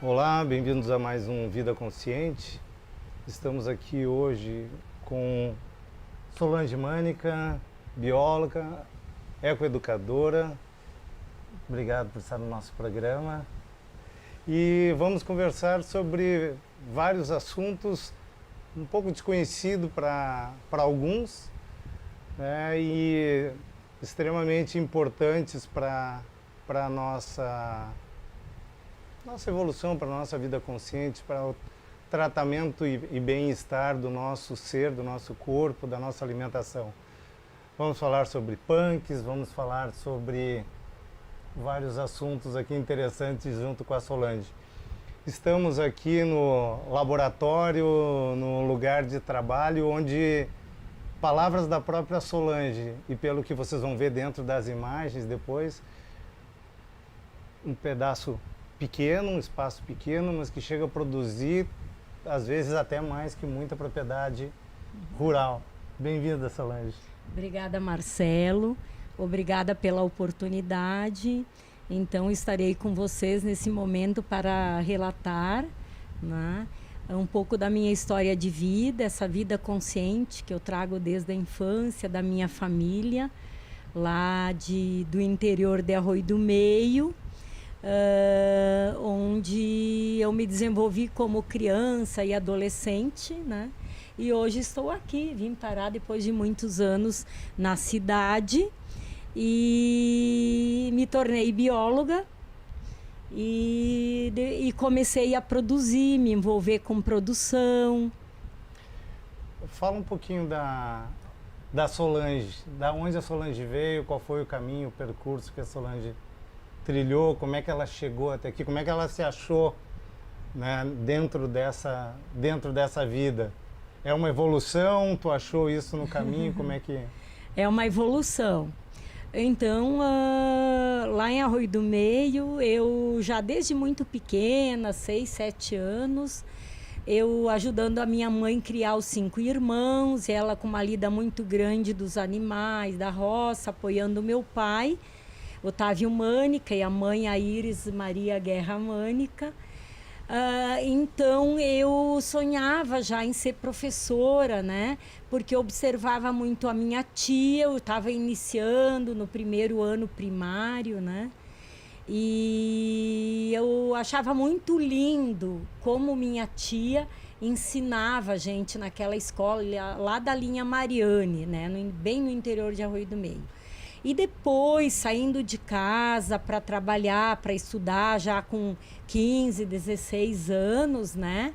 Olá, bem-vindos a mais um Vida Consciente. Estamos aqui hoje com Solange Mânica, bióloga, ecoeducadora. Obrigado por estar no nosso programa. E vamos conversar sobre vários assuntos um pouco desconhecidos para alguns, né, e extremamente importantes para a nossa evolução, para a nossa vida consciente, para o tratamento e bem-estar do nosso ser, do nosso corpo, da nossa alimentação. Vamos falar sobre punks, vamos falar sobre vários assuntos aqui interessantes junto com a Solange. Estamos aqui no laboratório, no lugar de trabalho, onde palavras da própria Solange, e pelo que vocês vão ver dentro das imagens depois, um pedaço pequeno, um espaço pequeno, mas que chega a produzir, às vezes até mais que muita propriedade rural. Bem-vinda, Solange. Obrigada, Marcelo. Obrigada pela oportunidade. Então, estarei com vocês nesse momento para relatar, né, um pouco da minha história de vida, essa vida consciente que eu trago desde a infância, da minha família, lá do interior de Arroio do Meio, onde eu me desenvolvi como criança e adolescente, né? E hoje estou aqui, vim parar depois de muitos anos na cidade e me tornei bióloga e comecei a produzir, me envolver com produção. Fala um pouquinho da Solange, da onde a Solange veio, qual foi o caminho, o percurso que a Solange trilhou, como é que ela chegou até aqui, como é que ela se achou, né, dentro dessa vida. É uma evolução? Tu achou isso no caminho? Como é que... É uma evolução. Então, lá em Arroio do Meio, eu já desde muito pequena, 6, 7 anos, eu ajudando a minha mãe a criar os 5 irmãos, ela com uma lida muito grande dos animais, da roça, apoiando o meu pai, Otávio Mânica, e a mãe, a Iris Maria Guerra Mânica. Então eu sonhava já em ser professora, né? Porque eu observava muito a minha tia, eu estava iniciando no primeiro ano primário, né? E eu achava muito lindo como minha tia ensinava a gente naquela escola lá da linha Mariane, né? Bem no interior de Arroio do Meio. E depois, saindo de casa para trabalhar, para estudar, já com 15, 16 anos, né?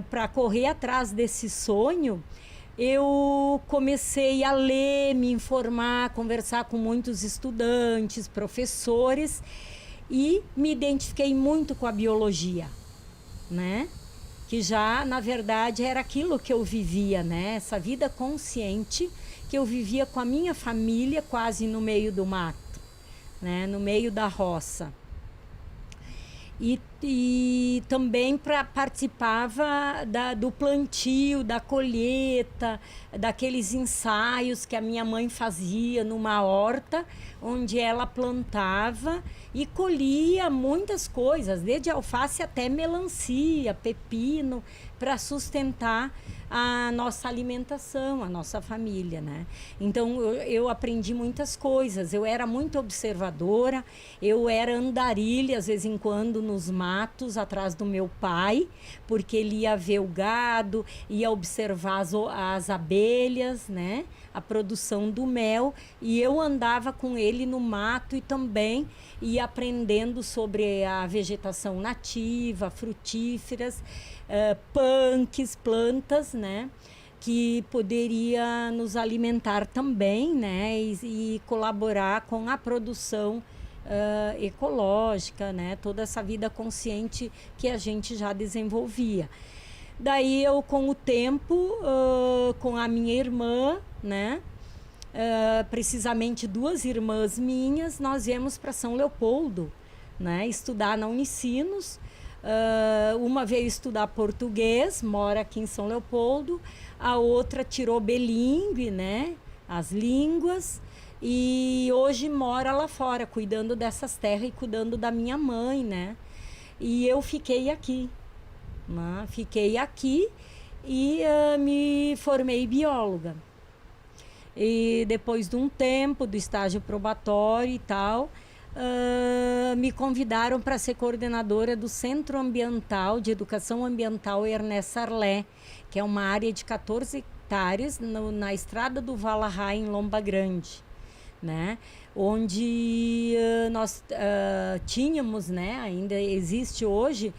Para correr atrás desse sonho, eu comecei a ler, me informar, conversar com muitos estudantes, professores, e me identifiquei muito com a biologia, né? Que já, na verdade, era aquilo que eu vivia, né? Essa vida consciente que eu vivia com a minha família quase no meio do mato, né, no meio da roça. E também participava do plantio, da colheita, daqueles ensaios que a minha mãe fazia numa horta, onde ela plantava e colhia muitas coisas, desde alface até melancia, pepino, para sustentar a nossa alimentação, a nossa família, né? Então eu aprendi muitas coisas, eu era muito observadora, eu era andarilha, às vezes em quando, nos matos, atrás do meu pai, porque ele ia ver o gado, ia observar as abelhas, né? A produção do mel, e eu andava com ele no mato e também ia aprendendo sobre a vegetação nativa, frutíferas, punks, plantas, né, que poderia nos alimentar também, né, e colaborar com a produção ecológica, né, toda essa vida consciente que a gente já desenvolvia. Daí eu, com o tempo, com a minha irmã, né, precisamente 2 irmãs minhas, nós viemos para São Leopoldo, né, estudar na Unicinos. Uma veio estudar português, mora aqui em São Leopoldo, a outra tirou bilíngue, né, as línguas, e hoje mora lá fora, cuidando dessas terras e cuidando da minha mãe, né. E eu fiquei aqui, né? Fiquei aqui e me formei bióloga. E depois de um tempo do estágio probatório e tal, me convidaram para ser coordenadora do Centro Ambiental de Educação Ambiental Ernest Sarlé, que é uma área de 14 hectares na estrada do Valahá, em Lomba Grande, né? Onde nós tínhamos, né? Ainda existe hoje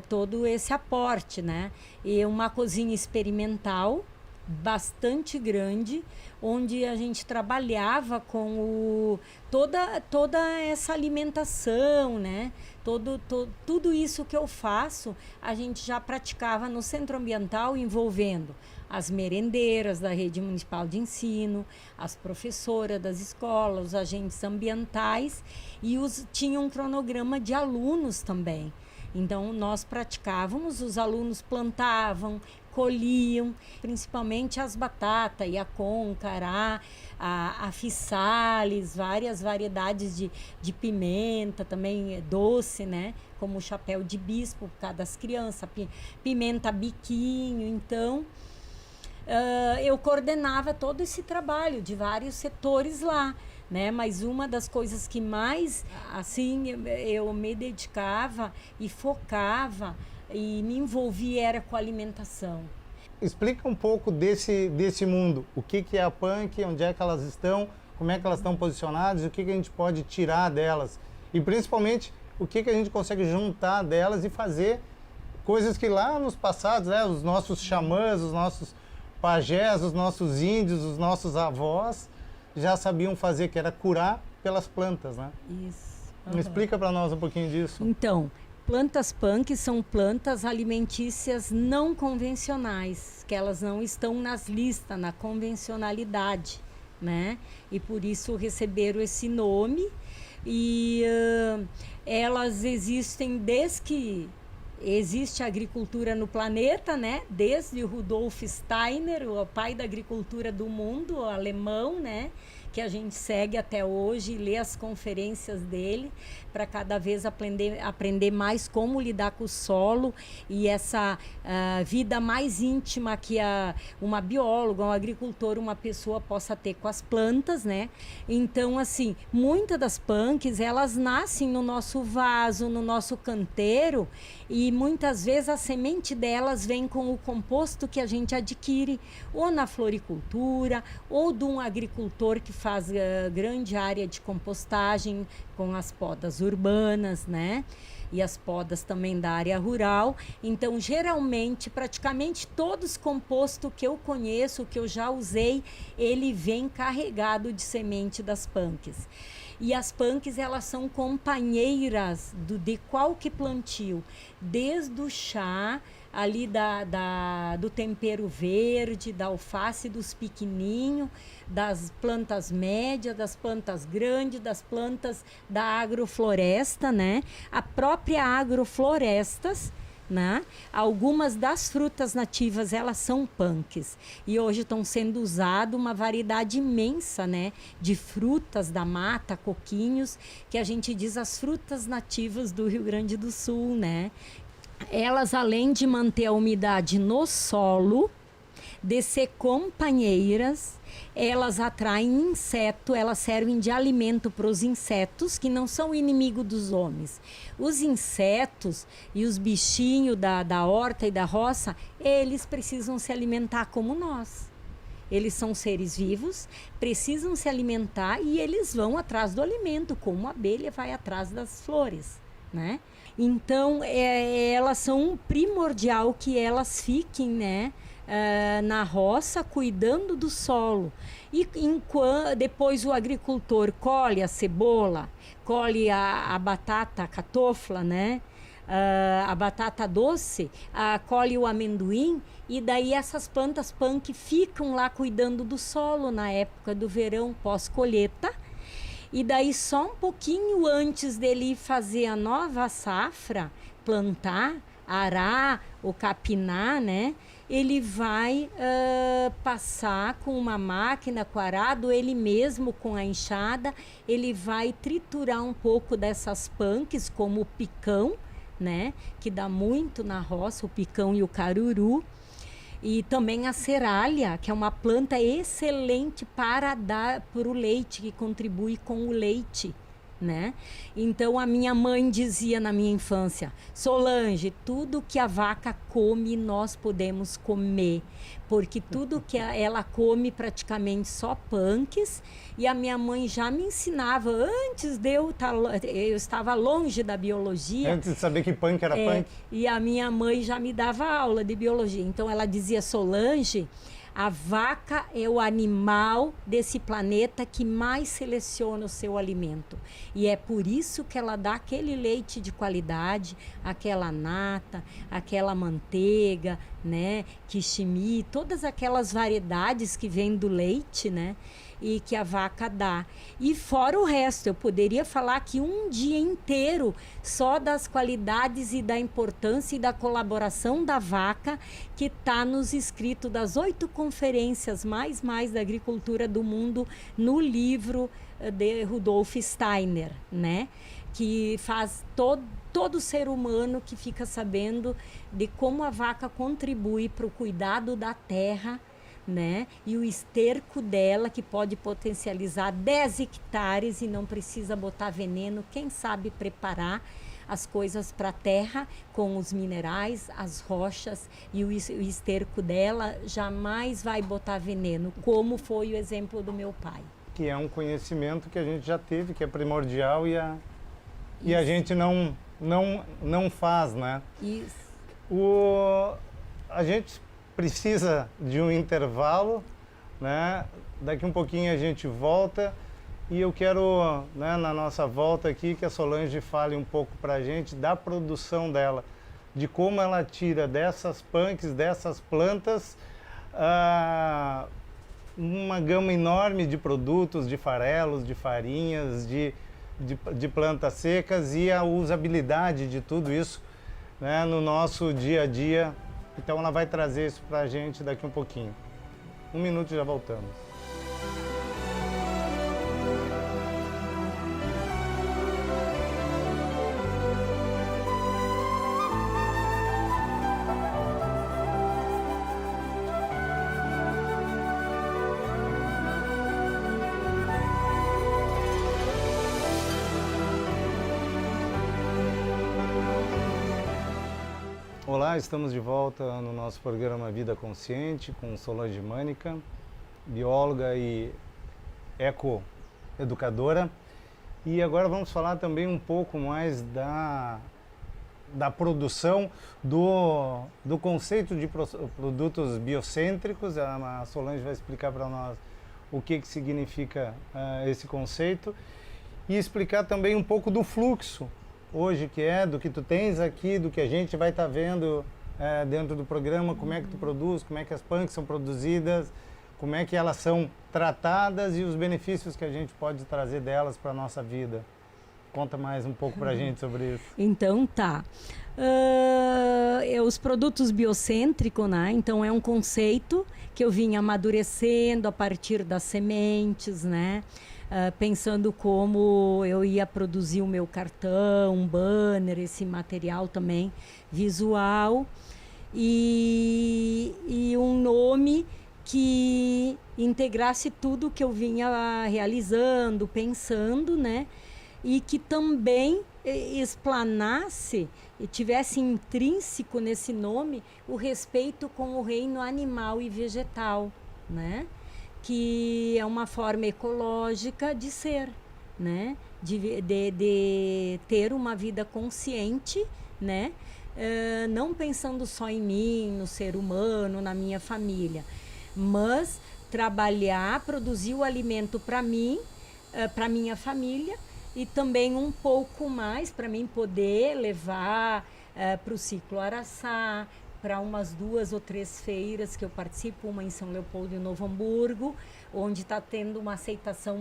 todo esse aporte, né? E uma cozinha experimental bastante grande, onde a gente trabalhava com toda essa alimentação, né? Tudo isso que eu faço, a gente já praticava no Centro Ambiental, envolvendo as merendeiras da rede municipal de ensino, as professoras das escolas, os agentes ambientais, e tinha um cronograma de alunos também. Então, nós praticávamos, os alunos plantavam, colhiam, principalmente as batatas, iacon, cará, a physalis, várias variedades de pimenta, também doce, né? Como o chapéu de bispo, por causa das crianças, pimenta biquinho. Então, eu coordenava todo esse trabalho de vários setores lá, né? Mas uma das coisas que mais, assim, eu me dedicava e focava e me envolvia era com a alimentação. Explica um pouco desse mundo. O que é a punk, onde é que elas estão, como é que elas estão posicionadas, o que a gente pode tirar delas. E principalmente, o que a gente consegue juntar delas e fazer coisas que lá nos passados, né, os nossos xamãs, os nossos pajés, os nossos índios, os nossos avós já sabiam fazer, que era curar pelas plantas, né? Isso. Uhum. Explica para nós um pouquinho disso. Então, plantas punk são plantas alimentícias não convencionais, que elas não estão nas listas, na convencionalidade, né? E por isso receberam esse nome. E elas existem desde que existe a agricultura no planeta, né? Desde o Rudolf Steiner, o pai da agricultura do mundo, o alemão, né? Que a gente segue até hoje e lê as conferências dele para cada vez aprender mais como lidar com o solo e essa vida mais íntima que uma bióloga, um agricultor, uma pessoa possa ter com as plantas, né? Então, assim, muitas das punks, elas nascem no nosso vaso, no nosso canteiro, e muitas vezes a semente delas vem com o composto que a gente adquire ou na floricultura ou de um agricultor que faz grande área de compostagem com as podas urbanas, né? E as podas também da área rural. Então, geralmente, praticamente todos os compostos que eu conheço, que eu já usei, ele vem carregado de semente das punks. E as punks, elas são companheiras de qualquer plantio, desde o chá, ali do tempero verde, da alface, dos pequenininhos, das plantas médias, das plantas grandes, das plantas da agrofloresta, né? A própria agroflorestas, né? Algumas das frutas nativas, elas são punks. E hoje estão sendo usado uma variedade imensa, né? De frutas da mata, coquinhos, que a gente diz as frutas nativas do Rio Grande do Sul, né? Elas, além de manter a umidade no solo, de ser companheiras, elas atraem inseto, elas servem de alimento para os insetos, que não são inimigos dos homens. Os insetos e os bichinhos da horta e da roça, eles precisam se alimentar como nós. Eles são seres vivos, precisam se alimentar e eles vão atrás do alimento, como a abelha vai atrás das flores, né? Então, elas são primordial que elas fiquem, né, na roça, cuidando do solo. E depois o agricultor colhe a cebola, colhe a batata, a catofla, né, a batata doce, colhe o amendoim, e daí essas plantas punk ficam lá cuidando do solo na época do verão, pós-colheita. E daí só um pouquinho antes dele fazer a nova safra, plantar, arar ou capinar, né? Ele vai passar com uma máquina, com arado, ele mesmo com a enxada, ele vai triturar um pouco dessas punks, como o picão, né? Que dá muito na roça, o picão e o caruru. E também a cerália, que é uma planta excelente para dar para o leite, que contribui com o leite, né? Então a minha mãe dizia na minha infância: Solange, tudo que a vaca come nós podemos comer, porque tudo que ela come praticamente só punks. E a minha mãe já me ensinava antes de eu estava longe da biologia. Antes de saber que punk era punk. E a minha mãe já me dava aula de biologia. Então ela dizia: Solange, a vaca é o animal desse planeta que mais seleciona o seu alimento. E é por isso que ela dá aquele leite de qualidade, aquela nata, aquela manteiga, né? Quiximi, todas aquelas variedades que vêm do leite, né? E que a vaca dá. E fora o resto, eu poderia falar aqui um dia inteiro só das qualidades e da importância e da colaboração da vaca, que está nos escritos das 8 conferências mais da agricultura do mundo no livro de Rudolf Steiner, né? Que faz todo ser humano que fica sabendo de como a vaca contribui para o cuidado da terra, né? E o esterco dela, que pode potencializar 10 hectares e não precisa botar veneno, quem sabe preparar as coisas para a terra com os minerais, as rochas, e o esterco dela jamais vai botar veneno, como foi o exemplo do meu pai. Que é um conhecimento que a gente já teve, que é primordial e a gente não faz, né? Isso. A gente precisa de um intervalo, né? Daqui um pouquinho a gente volta e eu quero, né, na nossa volta aqui, que a Solange fale um pouco para a gente da produção dela, de como ela tira dessas punks, dessas plantas, uma gama enorme de produtos, de farelos, de farinhas, de plantas secas e a usabilidade de tudo isso, né, no nosso dia a dia. Então ela vai trazer isso para a gente daqui um pouquinho. 1 minuto e já voltamos. Olá, estamos de volta no nosso programa Vida Consciente com Solange Mânica, bióloga e ecoeducadora. E agora vamos falar também um pouco mais da produção do conceito de produtos biocêntricos. A Solange vai explicar para nós o que significa esse conceito e explicar também um pouco do fluxo hoje, que é do que tu tens aqui, do que a gente vai estar vendo dentro do programa, como é que tu produz, como é que as punks são produzidas, como é que elas são tratadas e os benefícios que a gente pode trazer delas para a nossa vida. Conta mais um pouco para a gente sobre isso. Então tá. Os produtos biocêntricos, né? Então é um conceito que eu vim amadurecendo a partir das sementes, né? Pensando como eu ia produzir o meu cartão, um banner, esse material também visual, e um nome que integrasse tudo que eu vinha realizando, pensando, né? E que também explanasse e tivesse intrínseco nesse nome o respeito com o reino animal e vegetal, né? Que é uma forma ecológica de ser, né? De ter uma vida consciente, né? Não pensando só em mim, no ser humano, na minha família, mas trabalhar, produzir o alimento para mim, para minha família, e também um pouco mais para mim poder levar para o Ciclo Araçá, para umas 2 ou 3 feiras que eu participo, uma em São Leopoldo e Novo Hamburgo, onde está tendo uma aceitação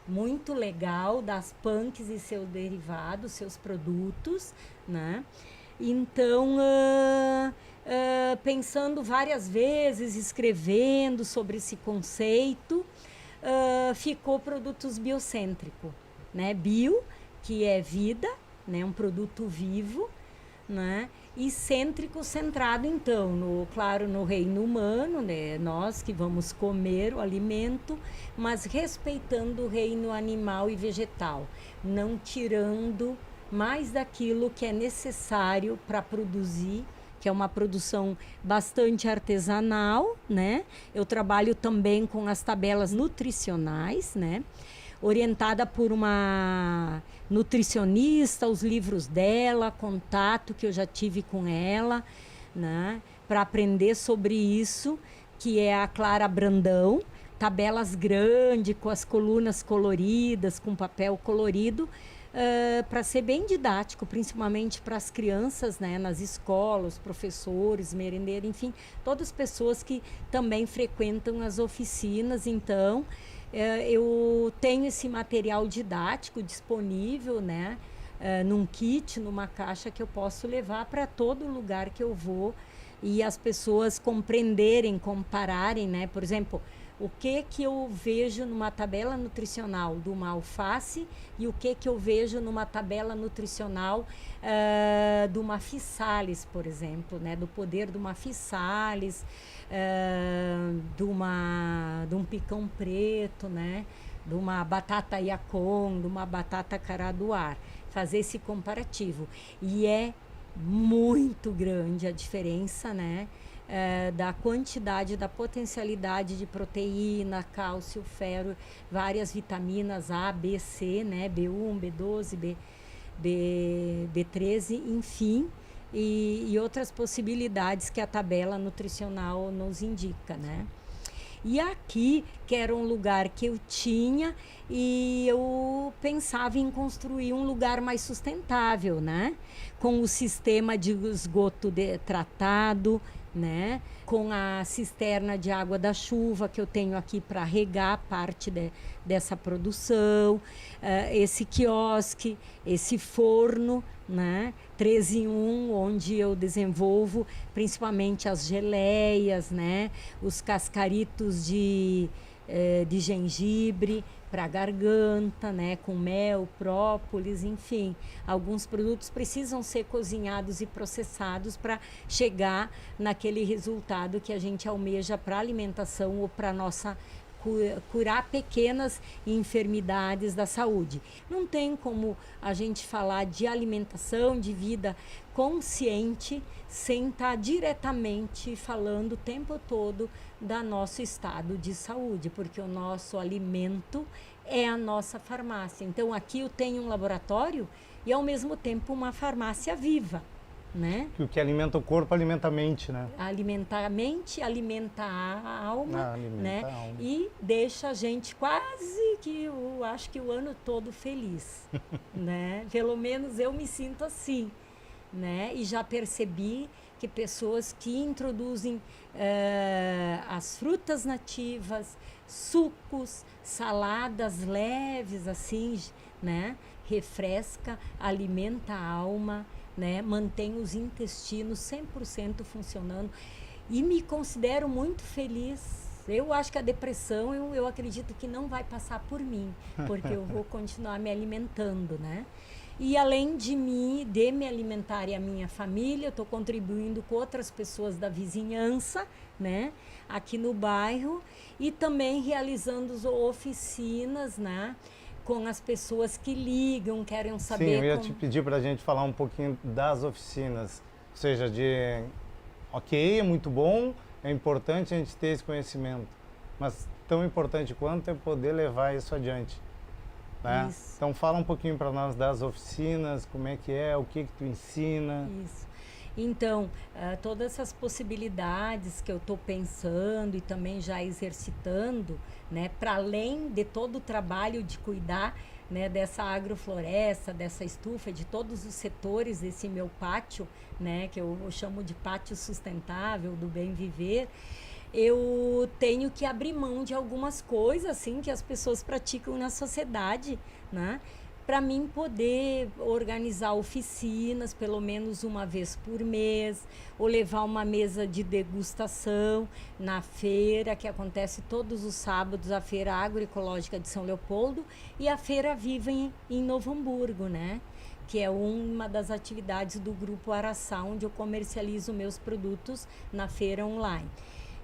muito legal das punks e seus derivados, seus produtos, né? Então, pensando várias vezes, escrevendo sobre esse conceito, ficou produtos biocêntricos, né? Bio, que é vida, né? Um produto vivo, né? E cêntrico, centrado então, claro, no reino humano, né? Nós que vamos comer o alimento, mas respeitando o reino animal e vegetal, não tirando mais daquilo que é necessário para produzir, que é uma produção bastante artesanal, né? Eu trabalho também com as tabelas nutricionais, né? Orientada por uma nutricionista, os livros dela, contato que eu já tive com ela, né? Para aprender sobre isso, que é a Clara Brandão, tabelas grandes, com as colunas coloridas, com papel colorido, para ser bem didático, principalmente para as crianças, né, nas escolas, professores, merendeiros, enfim, todas as pessoas que também frequentam as oficinas. Então, eu tenho esse material didático disponível, né, num kit, numa caixa que eu posso levar para todo lugar que eu vou e as pessoas compreenderem, compararem, né, por exemplo, o que eu vejo numa tabela nutricional de uma alface e o que eu vejo numa tabela nutricional de uma physalis, por exemplo, né? Do poder de uma physalis, de um picão preto, né? De uma batata yacon, de uma batata caraduar. Fazer esse comparativo. E é muito grande a diferença, né? Da quantidade, da potencialidade de proteína, cálcio, ferro, várias vitaminas A, B, C, né? B1, B12, B13, enfim, e outras possibilidades que a tabela nutricional nos indica, né? E aqui, que era um lugar que eu tinha, e eu pensava em construir um lugar mais sustentável, né? Com o sistema de esgoto tratado, né? Com a cisterna de água da chuva que eu tenho aqui para regar parte dessa produção, esse quiosque, esse forno, né? 3 em 1, onde eu desenvolvo principalmente as geleias, né? Os cascaritos de gengibre para garganta, né? Com mel, própolis, enfim. Alguns produtos precisam ser cozinhados e processados para chegar naquele resultado que a gente almeja para alimentação ou para nossa curar pequenas enfermidades da saúde. Não tem como a gente falar de alimentação, de vida consciente, sem estar diretamente falando o tempo todo do nosso estado de saúde, porque o nosso alimento é a nossa farmácia. Então, aqui eu tenho um laboratório e, ao mesmo tempo, uma farmácia viva, né? Que o que alimenta o corpo alimenta a mente, né? Alimenta a mente, alimenta a alma, alimenta né? a alma. E deixa a gente quase que, eu acho que o ano todo feliz, né? Pelo menos eu me sinto assim, né? E já percebi que pessoas que introduzem as frutas nativas, sucos, saladas leves, assim, né? Refresca, alimenta a alma, né? Mantém os intestinos 100% funcionando e me considero muito feliz. Eu acho que a depressão, eu acredito que não vai passar por mim, porque eu vou continuar me alimentando, né? E além de me alimentar e a minha família, eu estou contribuindo com outras pessoas da vizinhança, né? Aqui no bairro, e também realizando oficinas, né? Com as pessoas que ligam, querem saber. Sim, eu ia te pedir para a gente falar um pouquinho das oficinas, ou seja, ok, é muito bom, é importante a gente ter esse conhecimento, mas tão importante quanto é poder levar isso adiante, né? Isso. Então fala um pouquinho para nós das oficinas, como é que é, o que tu ensina. Isso. Então, todas essas possibilidades que eu estou pensando e também já exercitando, né, para além de todo o trabalho de cuidar, né, dessa agrofloresta, dessa estufa, de todos os setores desse meu pátio, né, que eu chamo de pátio sustentável, do bem viver, eu tenho que abrir mão de algumas coisas assim que as pessoas praticam na sociedade, né? Para mim poder organizar oficinas pelo menos uma vez por mês, ou levar uma mesa de degustação na feira, que acontece todos os sábados, a Feira Agroecológica de São Leopoldo e a Feira Viva em Novo Hamburgo, né? que é uma das atividades do Grupo Araçá, onde eu comercializo meus produtos na feira online.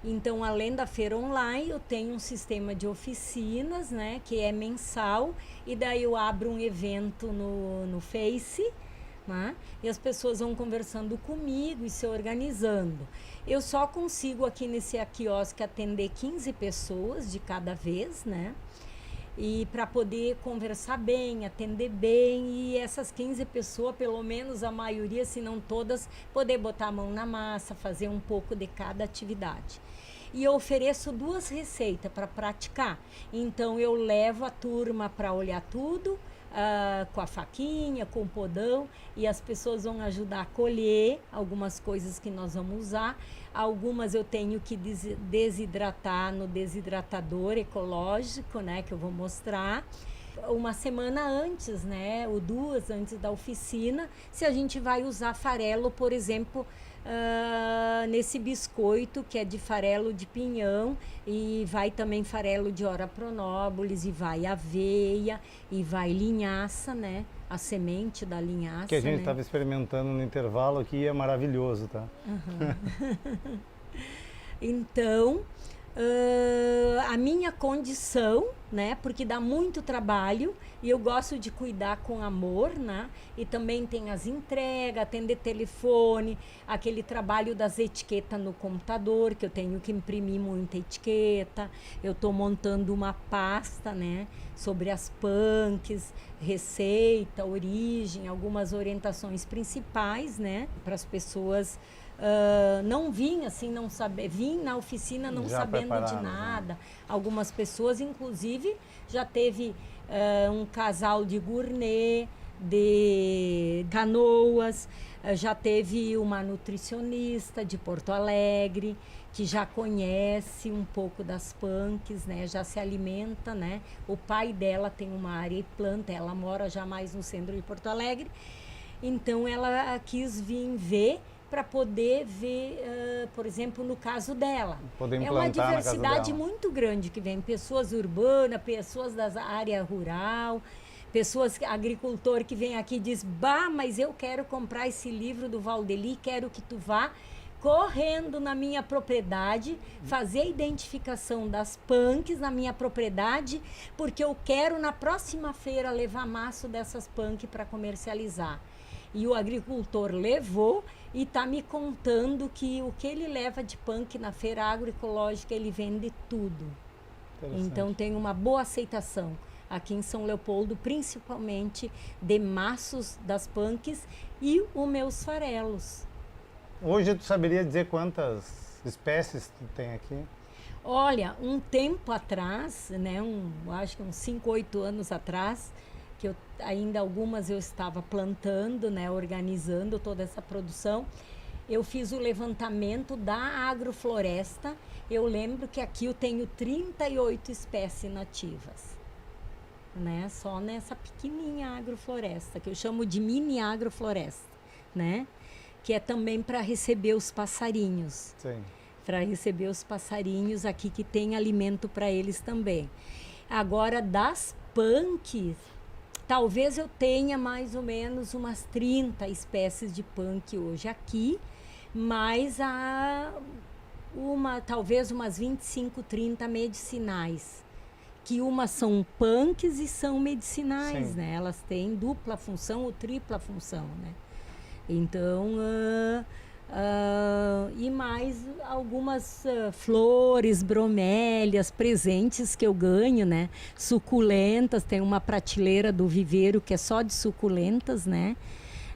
Então, além da feira online, eu tenho um sistema de oficinas, né, que é mensal, e daí eu abro um evento no Face, né, e as pessoas vão conversando comigo e se organizando. Eu só consigo aqui nesse quiosque atender 15 pessoas de cada vez, né? E para poder conversar bem, atender bem, e essas 15 pessoas, pelo menos a maioria, se não todas, poder botar a mão na massa, fazer um pouco de cada atividade. E eu ofereço 2 receitas para praticar. Então eu levo a turma para olhar tudo, com a faquinha, com o podão, e as pessoas vão ajudar a colher algumas coisas que nós vamos usar. Algumas eu tenho que desidratar no desidratador ecológico, né, que eu vou mostrar. Uma semana antes, né, ou 2 antes da oficina, se a gente vai usar farelo, por exemplo, nesse biscoito que é de farelo de pinhão, e vai também farelo de ora pronópolis, e vai aveia, e vai linhaça, né, a semente da linhaça, que a gente né? estava experimentando no intervalo aqui, é maravilhoso, tá? Uhum. Então, a minha condição, né, porque dá muito trabalho e eu gosto de cuidar com amor, né, e também tem as entregas, atender telefone, aquele trabalho das etiquetas no computador, que eu tenho que imprimir muita etiqueta. Eu estou montando uma pasta, né, sobre as punks, receita, origem, algumas orientações principais, né, para as pessoas não vim assim, não saber, vim na oficina não Já sabendo de preparado, nada. Algumas pessoas, inclusive, já teve um casal de gourmet, de Canoas, já teve uma nutricionista de Porto Alegre, que já conhece um pouco das punks, né? Já se alimenta, né? O pai dela tem uma área e planta, ela mora já mais no centro de Porto Alegre, então ela quis vir ver para poder ver, por exemplo, no caso dela. Poder É uma implantar na casa diversidade dela. muito grande que vem, pessoas urbanas, pessoas da área rural, pessoas, agricultor que vem aqui e diz, bah, mas eu quero comprar esse livro do Valdeli, quero que tu vá correndo na minha propriedade, fazer a identificação das punks na minha propriedade, porque eu quero na próxima feira levar maço dessas punks para comercializar. E o agricultor levou e está me contando que o que ele leva de punk na feira agroecológica, ele vende tudo. Então tem uma boa aceitação aqui em São Leopoldo, principalmente de maços das punks e os meus farelos. Hoje tu saberia dizer quantas espécies tu tem aqui? Olha, um tempo atrás, né, acho que uns 5, 8 anos atrás, que ainda algumas eu estava plantando, né, organizando toda essa produção, eu fiz o levantamento da agrofloresta. Eu lembro que aqui eu tenho 38 espécies nativas, né, só nessa pequenininha agrofloresta, que eu chamo de mini agrofloresta, né, que é também para receber os passarinhos. Sim. Para receber os passarinhos aqui, que tem alimento para eles também. Agora, das punks, talvez eu tenha mais ou menos umas 30 espécies de punk hoje aqui, mas talvez umas 25, 30 medicinais. Que umas são punks e são medicinais, né? Elas têm dupla função ou tripla função, né? Então, e mais algumas flores, bromélias, presentes que eu ganho, né? Suculentas, tem uma prateleira do viveiro que é só de suculentas, né?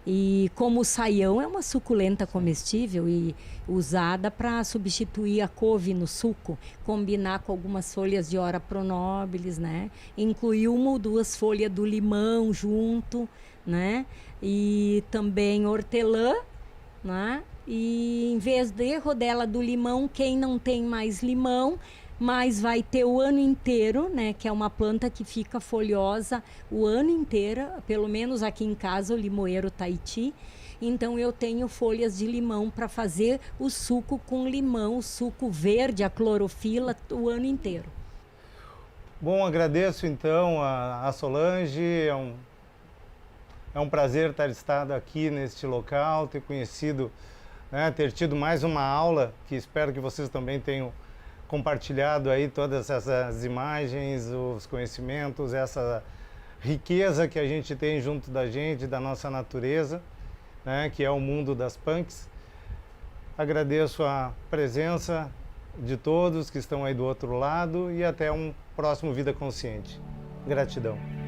E como o saião é uma suculenta comestível e usada para substituir a couve no suco, combinar com algumas folhas de ora pronóbilis, né? Incluir 1 ou 2 folhas do limão junto, né? E também hortelã, né? E em vez de rodela do limão, quem não tem mais limão, mas vai ter o ano inteiro, né? Que é uma planta que fica folhosa o ano inteiro, pelo menos aqui em casa, o limoeiro Tahiti. Então eu tenho folhas de limão para fazer o suco com limão, o suco verde, a clorofila, o ano inteiro. Bom, agradeço então a Solange, É um prazer ter estado aqui neste local, ter conhecido, né, ter tido mais uma aula, que espero que vocês também tenham compartilhado aí todas essas imagens, os conhecimentos, essa riqueza que a gente tem junto da gente, da nossa natureza, né, que é o mundo das punks. Agradeço a presença de todos que estão aí do outro lado e até um próximo Vida Consciente. Gratidão.